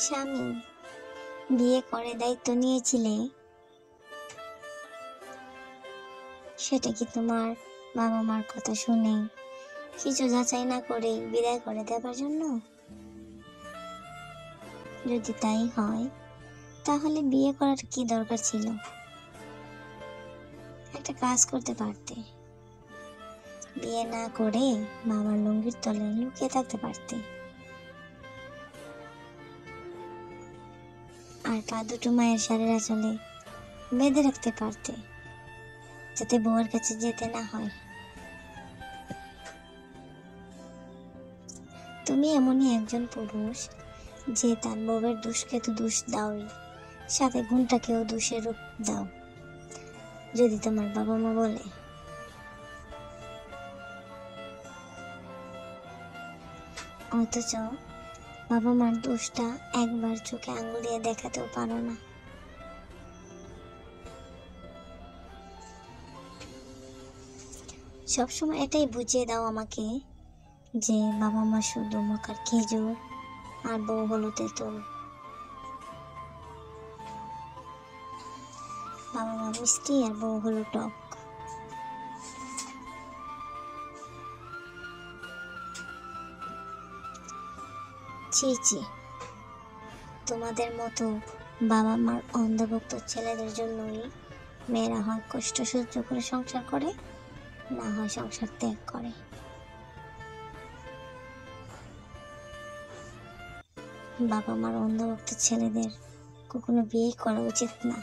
স্বামী, বিয়ে করে দায়িত্ব নিয়েছিলে, সেটা কি তোমার বাবা মার কথা শুনে কিছু যাচাই না করে বিদায় করে দেবার জন্য? যদি তাই হয়, তাহলে বিয়ে করার কি দরকার ছিল? একটা কাজ করতে পারতে, বিয়ে না করে বাবার লুঙ্গির তলে লুকিয়ে থাকতে পারতে, আর পা দুটো মায়ের শাড়ির আঁচলে বেঁধে রাখতে পারতে, যাতে বউয়ের কাছে যেতে না হয়। তুমি এমনই একজন পুরুষ যে তার বউয়ের দোষকে তো দোষ দাওই, সাথে গুণটাকেও দোষের রূপ দাও। যদি তোমার বাবা মা বলে, অথচ বাবা মার দোষটা একবার চোখে আঙুল দিয়ে দেখাতেও পারো না। সবসময় এটাই বুঝিয়ে দাও আমাকে যে বাবা মা শুধু মকার খেজুর আর বউ হলো তেঁতুল। বাবা মা মিষ্টি আর বউ হলো টক। ছি ছি, তোমাদের মতো বাবা মার অন্ধভক্ত ছেলেদের জন্যই মেয়েরা হয় কষ্ট সহ্য করে সংসার করে, না হয় সংসার ত্যাগ করে। বাবা মার অন্ধভক্ত ছেলেদের কখনো বিয়ে করা উচিত না।